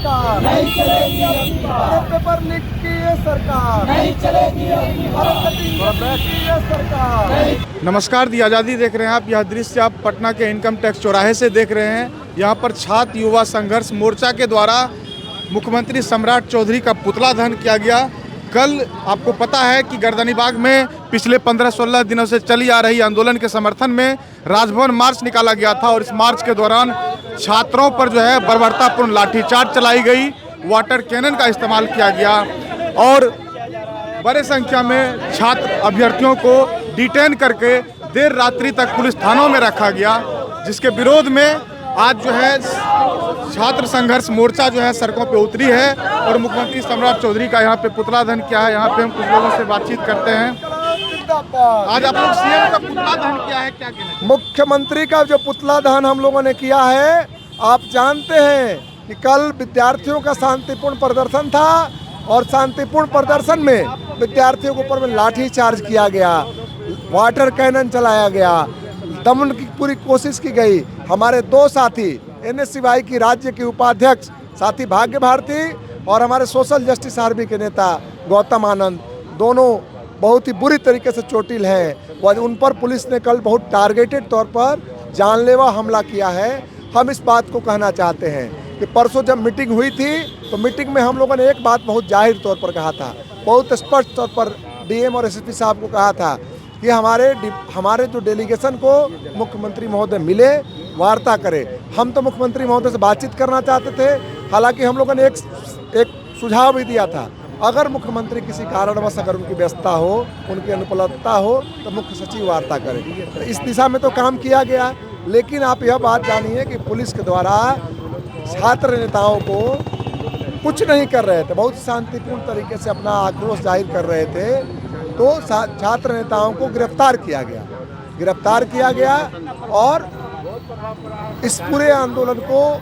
सरकार, नहीं चलेगी अब पेपर लीक की ये सरकार, नहीं चलेगी ये सरकार। नमस्कार, दी आज़ादी देख रहे हैं आप। यह दृश्य आप पटना के इनकम टैक्स चौराहे से देख रहे हैं। यहाँ पर छात्र युवा संघर्ष मोर्चा के द्वारा मुख्यमंत्री सम्राट चौधरी का पुतला दहन किया गया। कल आपको पता है कि गर्दनीबाग में पिछले 15-16 दिनों से चली आ रही आंदोलन के समर्थन में राजभवन मार्च निकाला गया था और इस मार्च के दौरान छात्रों पर जो है बर्बरतापूर्ण लाठीचार्ज चलाई गई, वाटर कैनन का इस्तेमाल किया गया और बड़े संख्या में छात्र अभ्यर्थियों को डिटेन करके देर रात्रि तक पुलिस थानों में रखा गया, जिसके विरोध में आज जो है छात्र संघर्ष मोर्चा जो है सड़कों पे उतरी है और मुख्यमंत्री सम्राट चौधरी का यहाँ पे पुतला दहन किया है। यहाँ पे हम कुछ लोगों से बातचीत करते हैं। आज आप लोग सीएम का पुतला दहन किया है, क्या कहना है? मुख्यमंत्री का जो पुतला दहन हम लोगों ने किया है, आप जानते हैं कि कल विद्यार्थियों का शांतिपूर्ण प्रदर्शन था और शांतिपूर्ण प्रदर्शन में विद्यार्थियों के ऊपर में लाठी चार्ज किया गया, वाटर कैनन चलाया गया, दमन की पूरी कोशिश की गई। हमारे दो साथी NSCY की राज्य के उपाध्यक्ष साथी भाग्य भारती और हमारे सोशल जस्टिस आर्मी के नेता गौतम आनंद, दोनों बहुत ही बुरी तरीके से चोटिल हैं। उन पर पुलिस ने कल बहुत टारगेटेड तौर पर जानलेवा हमला किया है। हम इस बात को कहना चाहते हैं कि परसों जब मीटिंग हुई थी तो मीटिंग में हम लोगों ने एक बात बहुत जाहिर तौर पर कहा था, बहुत स्पष्ट तौर पर DM और SSP साहब को कहा था कि हमारे जो डेलीगेशन को मुख्यमंत्री महोदय मिले, वार्ता करें। हम तो मुख्यमंत्री महोदय से बातचीत करना चाहते थे। हालांकि हम लोगों ने एक सुझाव भी दिया था, अगर मुख्यमंत्री किसी कारणवश अगर उनकी व्यस्तता हो, उनकी अनुपलब्धता हो तो मुख्य सचिव वार्ता करें। तो इस दिशा में तो काम किया गया, लेकिन आप यह बात जानिए कि पुलिस के द्वारा छात्र नेताओं को कुछ नहीं कर रहे थे, बहुत शांतिपूर्ण तरीके से अपना आक्रोश जाहिर कर रहे थे, तो छात्र नेताओं को गिरफ्तार किया गया और इस पूरे आंदोलन को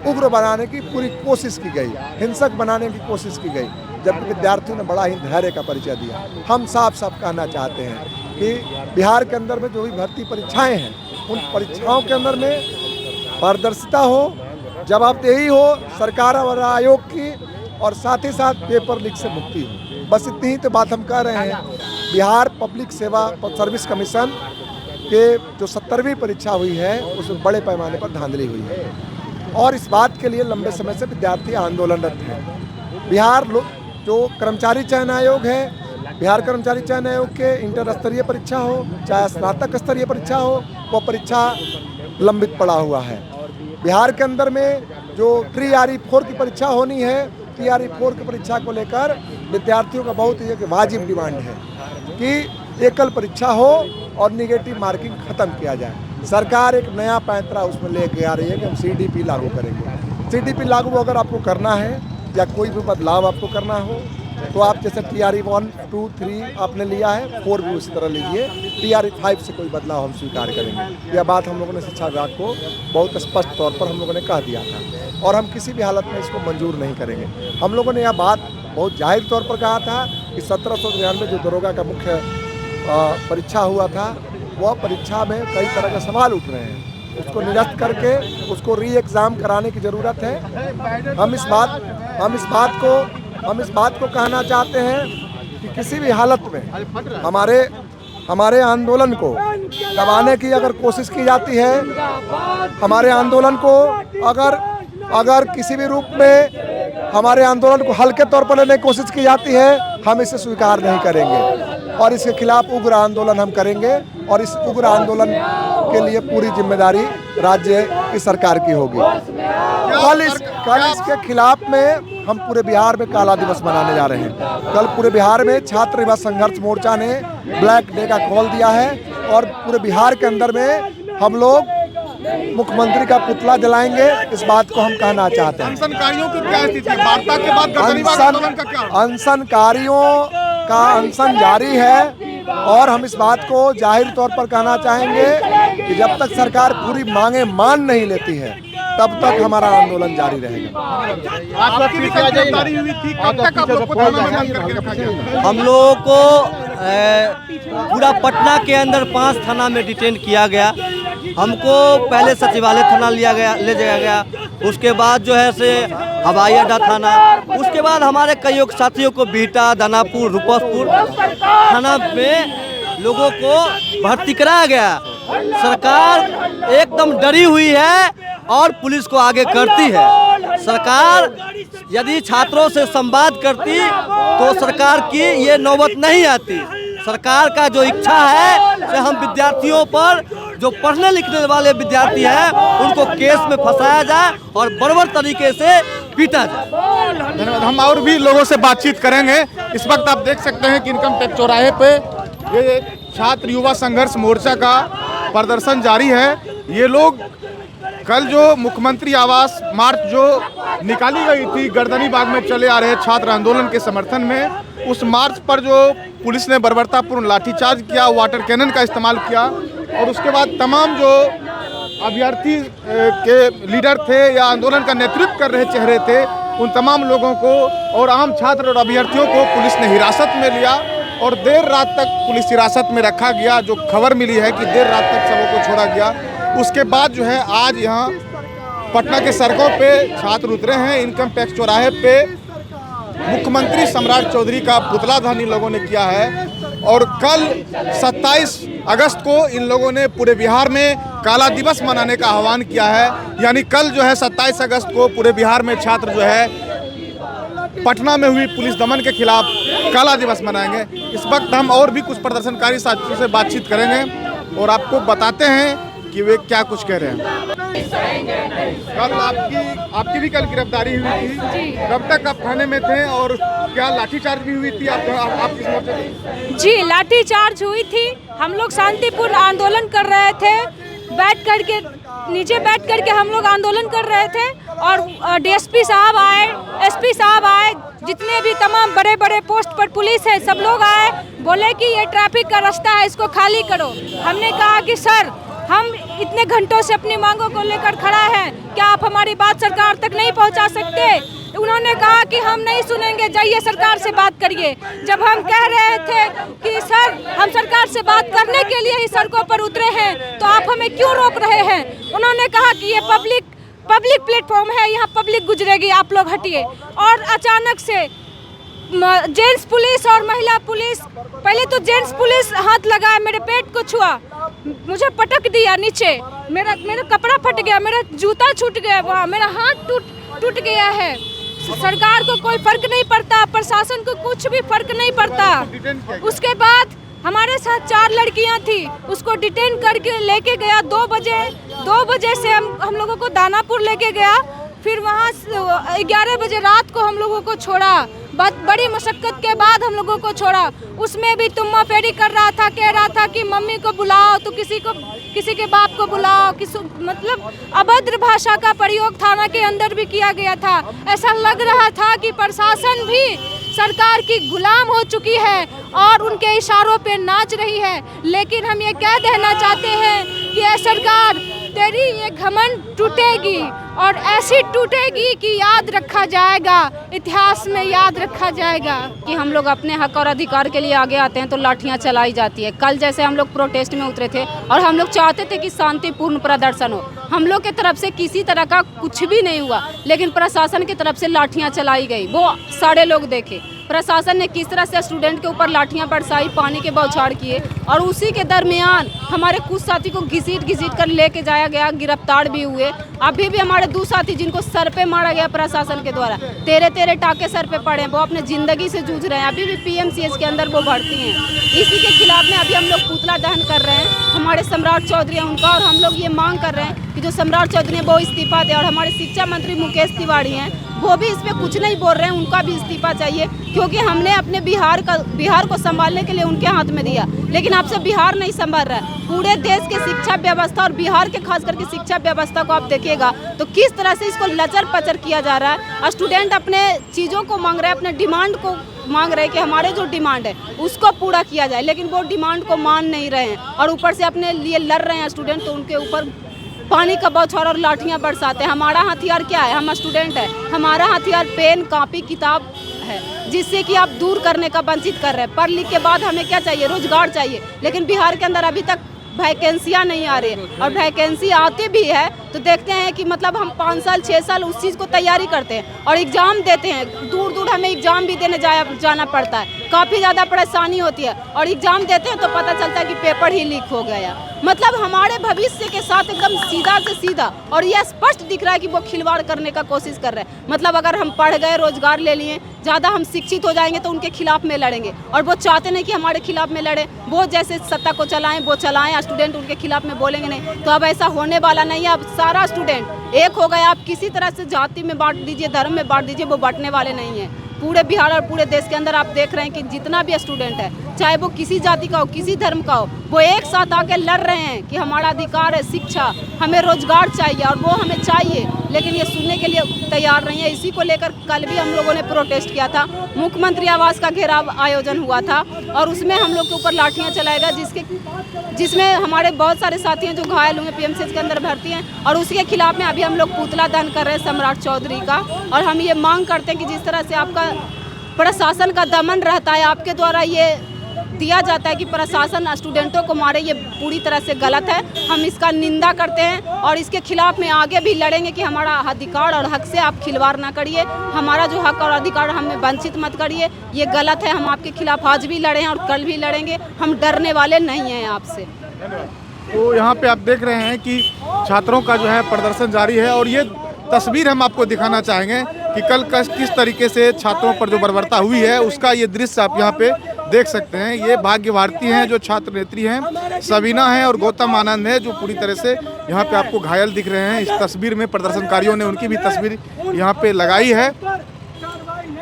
उग्र बनाने की पूरी कोशिश की गई, हिंसक बनाने की कोशिश की गई, जबकि विद्यार्थियों ने बड़ा ही धैर्य का परिचय दिया। हम साफ कहना चाहते हैं कि बिहार के अंदर में जो भी भर्ती परीक्षाएं हैं, उन परीक्षाओं के अंदर में पारदर्शिता हो, जवाबदेही हो सरकार और आयोग की, और साथ ही साथ पेपर लीक से मुक्ति हो। बस इतनी ही तो बात हम कह रहे हैं। बिहार पब्लिक सर्विस कमीशन के जो 70वीं परीक्षा हुई है, उसमें बड़े पैमाने पर धांधली हुई है और इस बात के लिए लंबे समय से विद्यार्थी आंदोलनरत हैं। बिहार जो कर्मचारी चयन आयोग है, बिहार कर्मचारी चयन आयोग के इंटर स्तरीय परीक्षा हो चाहे स्नातक स्तरीय परीक्षा हो, वो परीक्षा लंबित पड़ा हुआ है। बिहार के अंदर में जो TRE-4 की परीक्षा होनी है, TRE-4 की परीक्षा को लेकर विद्यार्थियों का बहुत ही वाजिब डिमांड है कि एकल परीक्षा हो और निगेटिव मार्किंग खत्म किया जाए। सरकार एक नया पैंतरा उसमें लेके आ रही है कि हम CDP लागू करेंगे। CDP लागू अगर आपको करना है या कोई भी बदलाव आपको करना हो तो आप जैसे TRE-1, 2, 3 आपने लिया है, 4 भी उसी तरह लीजिए। TRE-5 से कोई बदलाव हम स्वीकार करेंगे। यह बात हम लोगों ने शिक्षा विभाग को बहुत स्पष्ट तौर पर हम लोगों ने कह दिया था और हम किसी भी हालत में इसको मंजूर नहीं करेंगे। हम लोगों ने यह बात बहुत जाहिर तौर पर कहा था कि 1793 जो दरोगा का मुख्य परीक्षा हुआ था, वह परीक्षा में कई तरह के सवाल उठ रहे हैं, उसको निरस्त करके उसको री-एग्ज़ाम कराने की ज़रूरत है। हम इस बात को कहना चाहते हैं कि किसी भी हालत में हमारे आंदोलन को दबाने की अगर कोशिश की जाती है, हमारे आंदोलन को अगर किसी भी रूप में हमारे आंदोलन को हल्के तौर पर लेने की कोशिश की जाती है, हम इसे स्वीकार नहीं करेंगे और इसके खिलाफ उग्र आंदोलन हम करेंगे और इस उग्र आंदोलन के लिए पूरी जिम्मेदारी राज्य की सरकार की होगी। कल इसके खिलाफ में हम पूरे बिहार में काला दिवस मनाने जा रहे हैं। कल पूरे बिहार में छात्र युवा संघर्ष मोर्चा ने ब्लैक डे का कॉल दिया है और पूरे बिहार के अंदर में हम लोग मुख्यमंत्री का पुतला जलाएंगे। इस बात को हम कहना चाहते हैं। अनशनकारियों की क्या स्थिति है? वार्ता के बाद गर्दनीबाग आंदोलन का क्या? अनशनकारियों का अनशन जारी है और हम इस बात को जाहिर तौर पर कहना चाहेंगे कि जब तक सरकार पूरी मांगे मान नहीं लेती है, तब तक हमारा आंदोलन जारी रहेगा। हम लोगों को पूरा पटना के अंदर 5 थाना में डिटेन किया गया। हमको पहले सचिवालय थाना ले जाया गया, उसके बाद जो है से हवाई अड्डा थाना, उसके बाद हमारे कई साथियों को बीटा, दानापुर, रूपसपुर थाना में लोगों को भर्ती कराया गया। सरकार एकदम डरी हुई है और पुलिस को आगे करती है। सरकार यदि छात्रों से संवाद करती तो सरकार की ये नौबत नहीं आती। सरकार का जो इच्छा है कि हम विद्यार्थियों पर, जो पढ़ने लिखने वाले विद्यार्थी हैं, उनको केस में फंसाया जाए और बर्बर तरीके से पीटा जाए। धन्यवाद। हम और भी लोगों से बातचीत करेंगे। इस वक्त आप देख सकते हैं कि इनकम टैक्स चौराहे पे ये छात्र युवा संघर्ष मोर्चा का प्रदर्शन जारी है। ये लोग कल जो मुख्यमंत्री आवास मार्च जो निकाली गई थी गर्दनी बाग में चले आ रहे छात्र आंदोलन के समर्थन में, उस मार्च पर जो पुलिस ने बर्बरतापूर्ण लाठीचार्ज किया, वाटर कैनन का इस्तेमाल किया और उसके बाद तमाम जो अभ्यर्थी के लीडर थे या आंदोलन का नेतृत्व कर रहे चेहरे थे, उन तमाम लोगों को और आम छात्र और अभ्यर्थियों को पुलिस ने हिरासत में लिया और देर रात तक पुलिस हिरासत में रखा गया। जो खबर मिली है कि देर रात तक सबों को छोड़ा गया। उसके बाद जो है आज यहाँ पटना के सड़कों पे छात्र उतरे हैं। इनकम टैक्स चौराहे पे मुख्यमंत्री सम्राट चौधरी का पुतला दहन इन लोगों ने किया है और कल 27 अगस्त को इन लोगों ने पूरे बिहार में काला दिवस मनाने का आह्वान किया है। यानी कल जो है 27 अगस्त को पूरे बिहार में छात्र जो है पटना में हुई पुलिस दमन के खिलाफ काला दिवस मनाएंगे। इस वक्त हम और भी कुछ प्रदर्शनकारी साथियों से बातचीत करेंगे और आपको बताते हैं कि वे क्या कुछ कह रहे हैं। कल आपकी भी कल गिरफ्तारी हुई थी, कब तक आप थाने में थे और क्या लाठीचार्ज भी हुई थी? आप किस मोर्चे पे? जी, लाठीचार्ज हुई थी। हम लोग शांतिपूर्ण आंदोलन कर रहे थे, बैठ करके नीचे बैठ करके हम लोग आंदोलन कर रहे थे और डीएसपी साहब आए, एसपी साहब आए, जितने भी तमाम बड़े बड़े पोस्ट पर पुलिस है सब लोग आए, बोले कि ये ट्रैफिक का रास्ता है, इसको खाली करो। हमने कहा कि सर, हम इतने घंटों से अपनी मांगों को लेकर खड़ा है, क्या आप हमारी बात सरकार तक नहीं पहुंचा सकते? उन्होंने कहा कि हम नहीं सुनेंगे, जाइए सरकार से बात करिए। जब हम कह रहे थे कि सर हम सरकार से बात करने के लिए ही सड़कों पर उतरे हैं, तो आप हमें क्यों रोक रहे हैं? उन्होंने कहा कि ये पब्लिक प्लेटफॉर्म है, यहाँ पब्लिक गुजरेगी, आप लोग हटिए। और अचानक से जेंट्स पुलिस और महिला पुलिस, पहले तो जेंट्स पुलिस हाथ लगाया, मेरे पेट को छुआ, मुझे पटक दिया नीचे, मेरा कपड़ा फट गया, मेरा जूता छूट गया, वहाँ मेरा हाथ टूट गया है। सरकार को कोई फर्क नहीं पड़ता, प्रशासन को कुछ भी फर्क नहीं पड़ता। उसके बाद हमारे साथ 4 लड़कियां थी, उसको डिटेन करके लेके गया 2 बजे से हम लोगों को दानापुर लेके गया, फिर वहाँ 11 बजे रात को हम लोगों को छोड़ा। बड़ी मशक्कत के बाद हम लोगों को छोड़ा। उसमें भी तुम्मा फेरी कर रहा था, कह रहा था कि मम्मी को बुलाओ, तो किसी के बाप को बुलाओ, मतलब अभद्र भाषा का प्रयोग थाना के अंदर भी किया गया था। ऐसा लग रहा था कि प्रशासन भी सरकार की गुलाम हो चुकी है और उनके इशारों पे नाच रही है। लेकिन हम ये कह देना चाहते हैं कि ये सरकार, तेरी ये घमंड टूटेगी और ऐसी टूटेगी कि याद रखा जाएगा, इतिहास में याद रखा जाएगा। कि हम लोग अपने हक और अधिकार के लिए आगे आते हैं तो लाठियां चलाई जाती है। कल जैसे हम लोग प्रोटेस्ट में उतरे थे और हम लोग चाहते थे कि शांतिपूर्ण प्रदर्शन हो, हम लोग की तरफ से किसी तरह का कुछ भी नहीं हुआ, लेकिन प्रशासन की तरफ से लाठियां चलाई गई। वो सारे लोग देखे प्रशासन ने किस तरह से स्टूडेंट के ऊपर लाठियां बरसाई, पानी के बौछार किए और उसी के दरमियान हमारे कुछ साथी को घसीट कर लेके जाया गया, गिरफ्तार भी हुए। अभी भी हमारे 2 साथी जिनको सर पे मारा गया प्रशासन के द्वारा, 13 टाके सर पे पड़े हैं, वो अपने ज़िंदगी से जूझ रहे हैं। अभी भी PMCH के अंदर वो भर्ती हैं। इसी के खिलाफ में अभी हम लोग पुतला दहन कर रहे हैं। हमारे सम्राट चौधरी हैं उनका, और हम लोग ये मांग कर रहे हैं कि जो सम्राट चौधरी हैं वो इस्तीफा दें, और हमारे शिक्षा मंत्री मुकेश तिवारी हैं वो भी इस पर कुछ नहीं बोल रहे हैं, उनका भी इस्तीफा चाहिए, क्योंकि हमने अपने बिहार को संभालने के लिए उनके हाथ में दिया, लेकिन अब से बिहार नहीं संभाल रहा है। पूरे देश के शिक्षा व्यवस्था और बिहार के खास करके शिक्षा व्यवस्था को आप देखिएगा तो किस तरह से इसको लचर पचर किया जा रहा है। स्टूडेंट अपने चीज़ों को मांग रहे हैं, अपने डिमांड को मांग रहे हैं कि हमारे जो डिमांड है उसको पूरा किया जाए, लेकिन वो डिमांड को मान नहीं रहे हैं और ऊपर से अपने लिए लड़ रहे हैं स्टूडेंट, तो उनके ऊपर पानी का बौछार और लाठियां बरसाते हैं। हमारा हथियार क्या है? हम स्टूडेंट है, हमारा हथियार पेन, कॉपी, किताब है, जिससे कि आप दूर करने का वंचित कर रहे हैं। पढ़ लिख के बाद हमें क्या चाहिए? रोजगार चाहिए, लेकिन बिहार के अंदर अभी तक वैकेंसियाँ नहीं आ रही है, और वैकेंसी आते भी है तो देखते हैं कि मतलब हम 5 साल 6 साल उस चीज़ को तैयारी करते हैं और एग्ज़ाम देते हैं, दूर दूर हमें एग्ज़ाम भी देने जाना पड़ता है, काफ़ी ज़्यादा परेशानी होती है, और एग्ज़ाम देते हैं तो पता चलता है कि पेपर ही लीक हो गया। मतलब हमारे भविष्य के साथ एकदम सीधा से सीधा, और यह स्पष्ट दिख रहा है कि वो खिलवाड़ करने का कोशिश कर रहे हैं। मतलब अगर हम पढ़ गए, रोजगार ले लिए, ज़्यादा हम शिक्षित हो जाएंगे तो उनके खिलाफ में लड़ेंगे, और वो चाहते नहीं कि हमारे खिलाफ में लड़े, वो जैसे सत्ता को चलाएं वो चलाएं, स्टूडेंट उनके खिलाफ में बोलेंगे नहीं। तो अब ऐसा होने वाला नहीं है। अब सारा स्टूडेंट एक हो गया। आप किसी तरह से जाति में बांट दीजिए, धर्म में बांट दीजिए, वो बांटने वाले नहीं है। पूरे बिहार और पूरे देश के अंदर आप देख रहे हैं कि जितना भी स्टूडेंट है, चाहे वो किसी जाति का हो, किसी धर्म का हो, वो एक साथ आके लड़ रहे हैं कि हमारा अधिकार है शिक्षा, हमें रोजगार चाहिए और वो हमें चाहिए, लेकिन ये सुनने के लिए तैयार नहीं है। इसी को लेकर कल भी हम लोगों ने प्रोटेस्ट किया था। मुख्यमंत्री आवास का घेराव आयोजन हुआ था और उसमें हम लोग के ऊपर लाठियाँ चलाया गया, जिसमें हमारे बहुत सारे साथी हैं जो घायल हुए, पीएमसीएच के अंदर भर्ती हैं, और उसके खिलाफ में अभी हम लोग पुतला दहन कर रहे हैं सम्राट चौधरी का। और हम ये मांग करते हैं कि जिस तरह से आपका प्रशासन का दमन रहता है, आपके द्वारा ये दिया जाता है कि प्रशासन स्टूडेंटों को मारे, ये पूरी तरह से गलत है। हम इसका निंदा करते हैं और इसके खिलाफ में आगे भी लड़ेंगे कि हमारा अधिकार और हक से आप खिलवाड़ ना करिए, हमारा जो हक और अधिकार हमें वंचित मत करिए, ये गलत है। हम आपके खिलाफ आज भी लड़े हैं और कल भी लड़ेंगे, हम डरने वाले नहीं हैं आपसे। तो यहाँ पे आप देख रहे हैं कि छात्रों का जो है प्रदर्शन जारी है, और ये तस्वीर हम आपको दिखाना चाहेंगे कि कल किस तरीके से छात्रों पर जो बर्बरता हुई है उसका ये दृश्य आप यहाँ पे देख सकते हैं। ये भाग्य भारती हैं जो छात्र नेत्री हैं, सबीना हैं और गौतम आनंद है जो पूरी तरह से यहाँ पे आपको घायल दिख रहे हैं। इस तस्वीर में प्रदर्शनकारियों ने उनकी भी तस्वीर यहाँ पे लगाई है,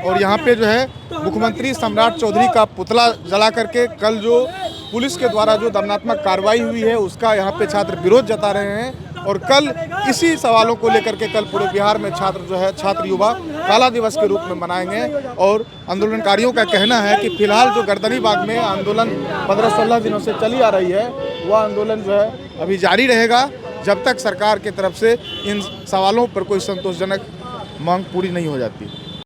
और यहाँ पे जो है मुख्यमंत्री सम्राट चौधरी का पुतला जला करके कल जो पुलिस के द्वारा जो दमनात्मक कार्रवाई हुई है उसका यहाँ पे छात्र विरोध जता रहे हैं। और कल इसी सवालों को लेकर के कल पूरे बिहार में छात्र युवा काला दिवस के रूप में मनाएंगे। और आंदोलनकारियों का कहना है कि फिलहाल जो गर्दनी बाग में आंदोलन 15-16 दिनों से चली आ रही है, वह आंदोलन जो है अभी जारी रहेगा जब तक सरकार की तरफ से इन सवालों पर कोई संतोषजनक मांग पूरी नहीं हो जाती।